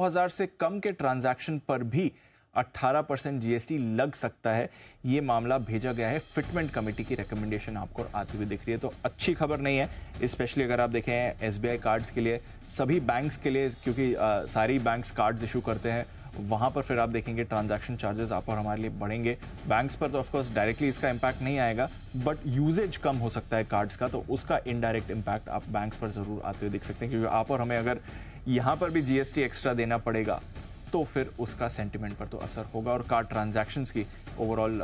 2000 से कम के ट्रांजैक्शन पर भी 18% जीएसटी लग सकता है। ये मामला भेजा गया है फिटमेंट कमेटी की रिकमेंडेशन आपको आती हुई दिख रही है, तो अच्छी खबर नहीं है। स्पेशली अगर आप देखें एसबीआई कार्ड्स के लिए, सभी बैंक्स के लिए, क्योंकि सारी बैंक्स कार्ड्स इशू करते हैं, वहाँ पर फिर आप देखेंगे ट्रांजैक्शन चार्जेस आप और हमारे लिए बढ़ेंगे। बैंक्स पर तो ऑफकोर्स डायरेक्टली इसका इम्पैक्ट नहीं आएगा, बट यूजेज कम हो सकता है कार्ड्स का, तो उसका इनडायरेक्ट इम्पैक्ट आप बैंक्स पर ज़रूर आते हुए दिख सकते हैं। क्योंकि आप और हमें अगर यहाँ पर भी जीएसटी एक्स्ट्रा देना पड़ेगा तो फिर उसका सेंटिमेंट पर तो असर होगा और कार्ड ट्रांजैक्शंस की ओवरऑल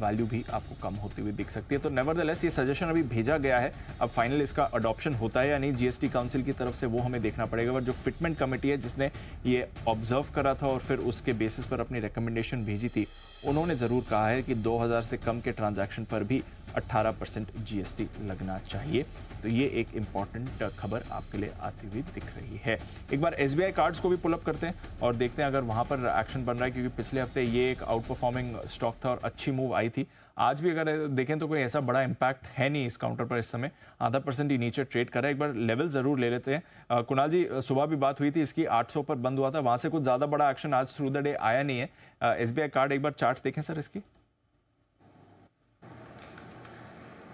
वैल्यू भी आपको कम होती हुई दिख सकती है। तो नेवरदलेस ये सजेशन अभी भेजा गया है, अब फाइनल इसका अडॉप्शन होता है या नहीं जीएसटी काउंसिल की तरफ से, वो हमें देखना पड़ेगा। बट जो फिटमेंट कमेटी है जिसने ये ऑब्जर्व करा था और फिर उसके बेसिस पर अपनी रिकमेंडेशन भेजी थी, उन्होंने ज़रूर कहा है कि 2000 से कम के ट्रांजैक्शन पर भी 18% जीएसटी लगना चाहिए। तो ये एक इंपॉर्टेंट खबर आपके लिए आती हुई दिख रही है। एक बार एसबीआई कार्ड्स को भी पुल अप करते हैं और देखते हैं अगर वहाँ पर एक्शन बन रहा है, क्योंकि पिछले हफ्ते ये एक आउट परफॉर्मिंग स्टॉक था और अच्छी मूव आई थी। आज भी अगर देखें तो कोई ऐसा बड़ा इम्पैक्ट है नहीं इस काउंटर पर, इस समय ½ ही नीचे ट्रेड कर रहा है। एक बार लेवल जरूर ले लेते हैं। कुणाल जी, सुबह भी बात हुई थी इसकी, 800 पर बंद हुआ था, वहां से कुछ ज्यादा बड़ा एक्शन आज थ्रू द डे आया नहीं है। एसबीआई कार्ड एक बार चार्ट देखें सर इसकी।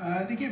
देखिए,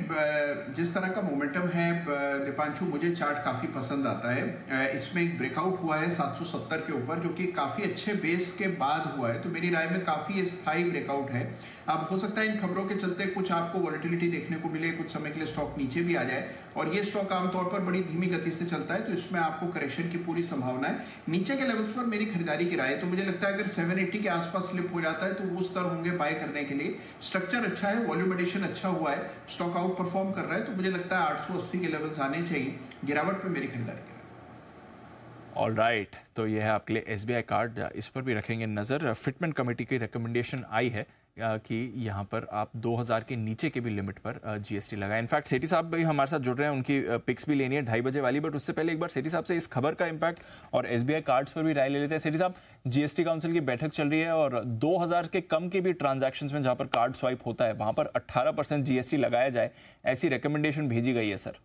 जिस तरह का मोमेंटम है दीपांशु, मुझे चार्ट काफ़ी पसंद आता है। इसमें एक ब्रेकआउट हुआ है 770 के ऊपर, जो कि काफ़ी अच्छे बेस के बाद हुआ है, तो मेरी राय में काफ़ी स्थायी ब्रेकआउट है। अब हो सकता है इन खबरों के चलते कुछ आपको वॉलेटिलिटी देखने को मिले, कुछ समय के लिए स्टॉक नीचे भी आ जाए, और ये स्टॉक आमतौर पर बड़ी धीमी गति से चलता है, तो इसमें आपको करेक्शन की पूरी संभावना है। नीचे के लेवल्स पर मेरी खरीदारी की राय है, तो मुझे लगता है अगर 780 के आसपास स्लिप हो जाता है तो वो स्तर होंगे बाय करने के लिए। स्ट्रक्चर अच्छा है, वॉल्यूम एडिशन अच्छा हुआ है, स्टॉक आउट परफॉर्म कर रहा है, तो मुझे लगता है 880 के लेवल्स आने चाहिए। गिरावट पे मेरी खरीदारी करें। ऑल राइट, तो ये है आपके लिए एसबीआई कार्ड, इस पर भी रखेंगे नज़र। फिटमेंट कमेटी की रिकमेंडेशन आई है कि यहाँ पर आप 2000 के नीचे के भी लिमिट पर जीएसटी लगाएं। इनफैक्ट सेठी साहब भी हमारे साथ जुड़ रहे हैं, उनकी पिक्स भी लेनी है 2:30 बजे वाली, बट उससे पहले एक बार सेठी साहब से इस खबर का इम्पैक्ट और एसबीआई कार्ड्स पर भी राय ले लेते हैं। सेठी साहब, जीएसटी काउंसिल की बैठक चल रही है और 2000 के कम के भी ट्रांजैक्शन में जहाँ पर कार्ड स्वाइप होता है वहाँ पर 18% जीएसटी लगाया जाए, ऐसी रिकमेंडेशन भेजी गई है सर।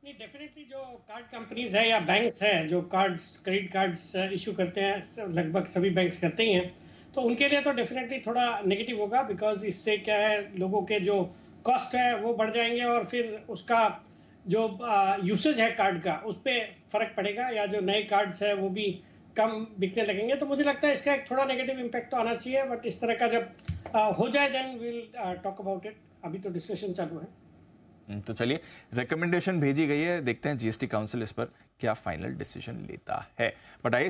नहीं, डेफिनेटली जो कार्ड कंपनीज है या बैंक्स हैं जो कार्ड्स, क्रेडिट कार्ड्स इशू करते हैं, लगभग सभी बैंक्स करते ही हैं, तो उनके लिए तो डेफिनेटली थोड़ा नेगेटिव होगा, बिकॉज इससे क्या है, लोगों के जो कॉस्ट है वो बढ़ जाएंगे और फिर उसका जो यूसेज है कार्ड का उस पर फर्क पड़ेगा, या जो नए कार्ड्स है वो भी कम बिकने लगेंगे। तो मुझे लगता है इसका एक थोड़ा नेगेटिव इम्पैक्ट तो आना चाहिए, बट इस तरह का जब हो जाए then will talk about it. अभी तो डिस्कशन चालू है। तो चलिए, रिकमेंडेशन भेजी गई है, देखते हैं जीएसटी काउंसिल इस पर क्या फाइनल डिसीजन लेता है। बट आइए